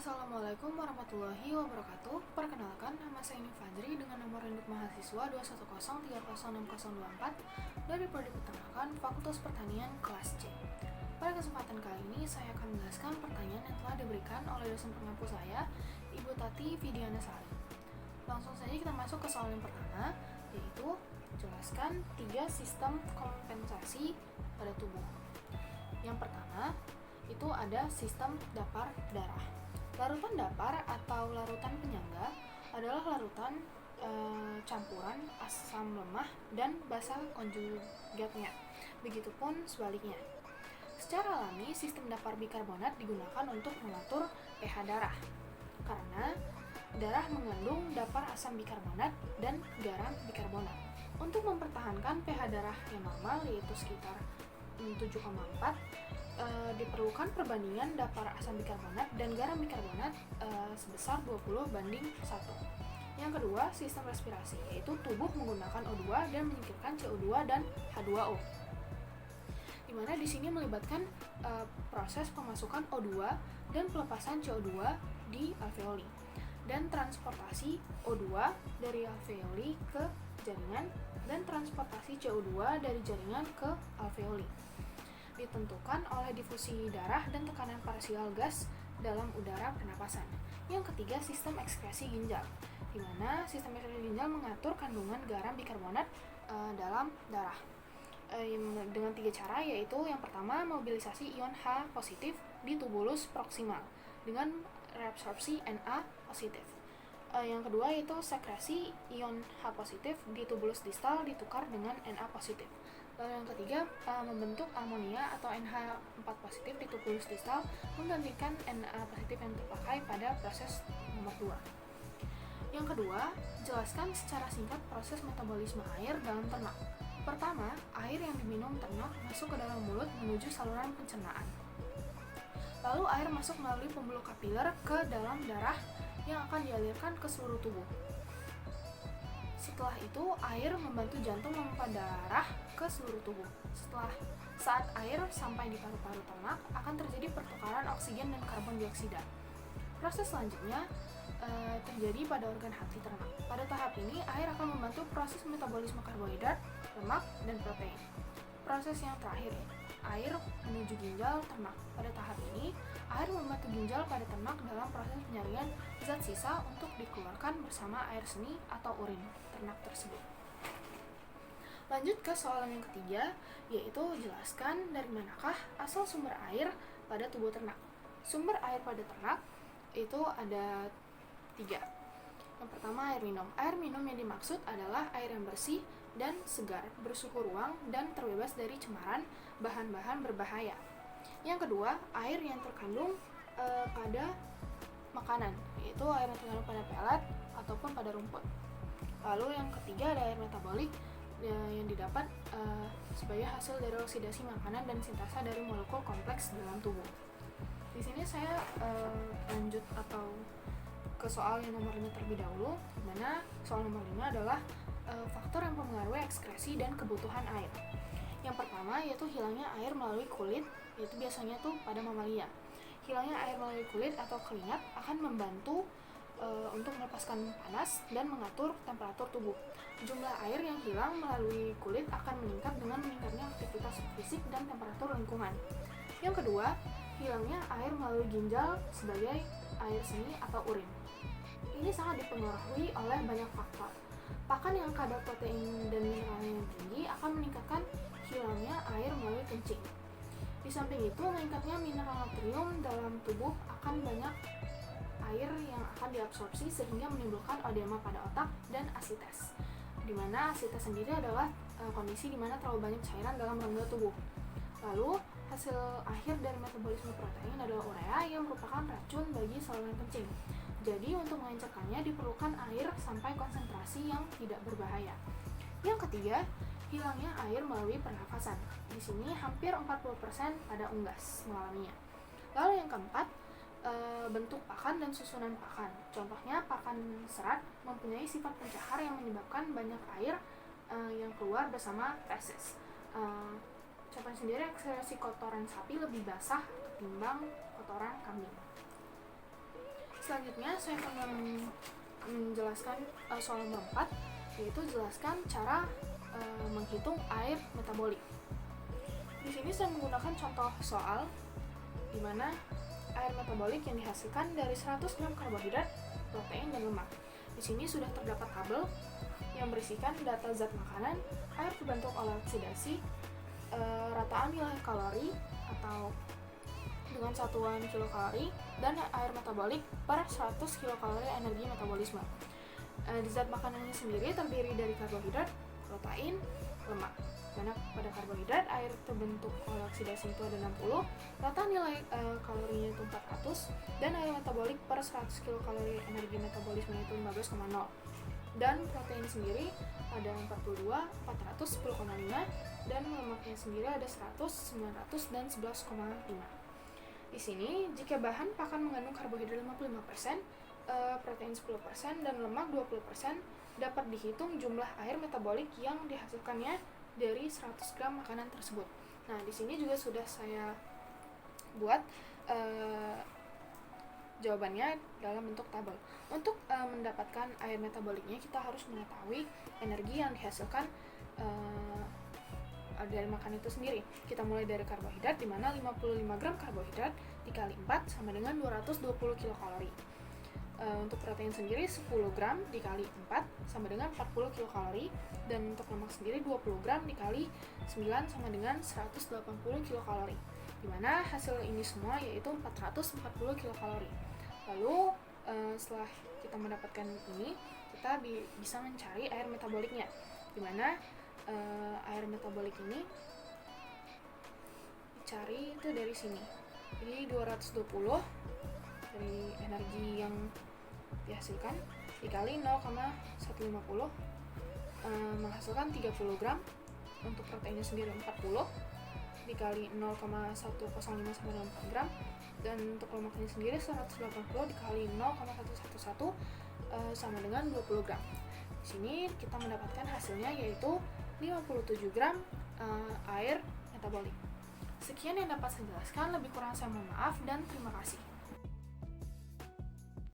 Assalamualaikum warahmatullahi wabarakatuh. Perkenalkan, nama saya Ini Fajri dengan nomor induk mahasiswa 210306024 dari Prodi Peternakan Fakultas Pertanian kelas C. Pada kesempatan kali ini, saya akan menjelaskan pertanyaan yang telah diberikan oleh dosen pengampu saya, Ibu Tati Vidiana Sari. Langsung saja kita masuk ke soal yang pertama, yaitu jelaskan 3 sistem kompensasi pada tubuh. Yang pertama, itu ada sistem dapar darah. Larutan dapar atau larutan penyangga adalah larutan campuran asam lemah dan basa konjugatnya. Begitupun sebaliknya. Secara alami, sistem dapar bikarbonat digunakan untuk mengatur pH darah. Karena darah mengandung dapar asam bikarbonat dan garam bikarbonat. Untuk mempertahankan pH darah yang normal, yaitu sekitar 7,4, diperlukan perbandingan dapar asam bikarbonat dan garam bikarbonat sebesar 20:1. Yang kedua, sistem respirasi, yaitu tubuh menggunakan O2 dan menyingkirkan CO2 dan H2O. Dimana di sini melibatkan proses pemasukan O2 dan pelepasan CO2 di alveoli dan transportasi O2 dari alveoli ke jaringan dan transportasi CO2 dari jaringan ke alveoli. Ditentukan oleh difusi darah dan tekanan parsial gas dalam udara pernapasan. Yang ketiga, sistem ekskresi ginjal, di mana sistem ekskresi ginjal mengatur kandungan garam bikarbonat dalam darah dengan 3 cara, yaitu yang pertama, mobilisasi ion H positif di tubulus proksimal dengan reabsorpsi Na positif. Yang kedua yaitu sekresi ion H positif di tubulus distal ditukar dengan Na positif. Lalu yang ketiga, membentuk amonia atau NH4 positif di tubulus distal menggantikan Na positif yang terpakai pada proses nomor 2. Yang kedua, jelaskan secara singkat proses metabolisme air dalam ternak. Pertama, air yang diminum ternak masuk ke dalam mulut menuju saluran pencernaan. Lalu air masuk melalui pembuluh kapiler ke dalam darah yang akan dialirkan ke seluruh tubuh. Setelah itu, air membantu jantung memompa darah ke seluruh tubuh. Saat air sampai di paru-paru ternak, akan terjadi pertukaran oksigen dan karbon dioksida. Proses selanjutnya terjadi pada organ hati ternak. Pada tahap ini, air akan membantu proses metabolisme karbohidrat, lemak, dan protein. Proses yang terakhir, air menuju ginjal ternak. Pada tahap ini, air membantu ginjal pada ternak dalam proses penyaringan zat sisa untuk dikeluarkan bersama air seni atau urin ternak tersebut. Lanjut ke soalan yang ketiga, yaitu jelaskan dari manakah asal sumber air pada tubuh ternak. Sumber air pada ternak itu ada 3. Yang pertama, air minum. Air minum yang dimaksud adalah air yang bersih dan segar, bersuhu ruang, dan terbebas dari cemaran bahan-bahan berbahaya. Yang kedua, air yang terkandung pada makanan, yaitu air yang terkandung pada pelet ataupun pada rumput. Lalu yang ketiga ada air metabolik yang didapat sebagai hasil dari oksidasi makanan dan sintasa dari molekul kompleks dalam tubuh. Di sini saya lanjut atau ke soal yang nomor 5 terlebih dahulu, di mana soal nomor 5 adalah faktor yang mempengaruhi ekskresi dan kebutuhan air. Yang pertama yaitu hilangnya air melalui kulit, yaitu biasanya tuh pada mamalia. Hilangnya air melalui kulit atau keringat akan membantu untuk melepaskan panas dan mengatur temperatur tubuh. Jumlah air yang hilang melalui kulit akan meningkat dengan meningkatnya aktivitas fisik dan temperatur lingkungan. Yang kedua, hilangnya air melalui ginjal sebagai air seni atau urin. Ini sangat dipengaruhi oleh banyak faktor. Pakan yang kadar protein dan mineralnya yang tinggi akan meningkatkan hilangnya air melalui kencing. Di samping itu, meningkatnya mineral natrium dalam tubuh akan banyak air yang akan diabsorpsi sehingga menimbulkan ödema pada otak dan asites. Di mana asites sendiri adalah kondisi di mana terlalu banyak cairan dalam rongga tubuh. Lalu, hasil akhir dari metabolisme protein adalah urea yang merupakan racun bagi saluran kencing. Jadi, untuk mengencerkannya diperlukan air sampai konsentrasi yang tidak berbahaya. Yang ketiga, hilangnya air melalui pernafasan. Di sini hampir 40% pada unggas mengalaminya. Lalu yang keempat, bentuk pakan dan susunan pakan. Contohnya, pakan serat mempunyai sifat pencahar yang menyebabkan banyak air yang keluar bersama feses. Contohnya sendiri, ekskresi kotoran sapi lebih basah ketimbang kotoran kambing. Selanjutnya saya akan menjelaskan soal nomor 4, yaitu jelaskan cara menghitung air metabolik. Di sini saya menggunakan contoh soal di mana air metabolik yang dihasilkan dari 100 gram karbohidrat, protein, dan lemak. Di sini sudah terdapat tabel yang berisikan data zat makanan, air terbentuk oleh oksidasi, rataan nilai kalori atau dengan satuan kilokalori, dan air metabolik per 100 kilokalori energi metabolisme. Di zat makanannya sendiri terdiri dari karbohidrat, protein, lemak. Mana pada karbohidrat air terbentuk oleh oksidasi itu ada 60, rataan nilai kalorinya itu 400, dan air metabolik per 100 kilokalori energi metabolisme itu 15,0. Dan protein sendiri ada 42, 400, 10,5, dan lemaknya sendiri ada 100, 900, dan 11,5. Di sini, jika bahan pakan mengandung karbohidrat 55%, protein 10%, dan lemak 20%, dapat dihitung jumlah air metabolik yang dihasilkannya dari 100 gram makanan tersebut. Nah, di sini juga sudah saya buat jawabannya dalam bentuk tabel. Untuk mendapatkan air metaboliknya, kita harus mengetahui energi yang dihasilkan dari makan itu sendiri. Kita mulai dari karbohidrat, di mana 55 gram karbohidrat dikali 4 sama dengan 220 kilokalori. Untuk protein sendiri 10 gram dikali 4 sama dengan 40 kilokalori, dan untuk lemak sendiri 20 gram dikali 9 sama dengan 180 kilokalori, dimana hasil ini semua yaitu 440 kilokalori. Lalu setelah kita mendapatkan ini, kita bisa mencari air metaboliknya, dimana air metabolik ini dicari itu dari sini. Jadi 220 dari energi yang dihasilkan dikali 0,150 menghasilkan 30 gram. Untuk proteinnya sendiri 40 dikali 0,105 sama dengan 4 gram, dan untuk lemaknya sendiri 180 dikali 0,111 sama dengan 20 gram. Di sini kita mendapatkan hasilnya yaitu 57 gram air metabolik. Sekian yang dapat saya jelaskan, lebih kurang saya mohon maaf dan terima kasih.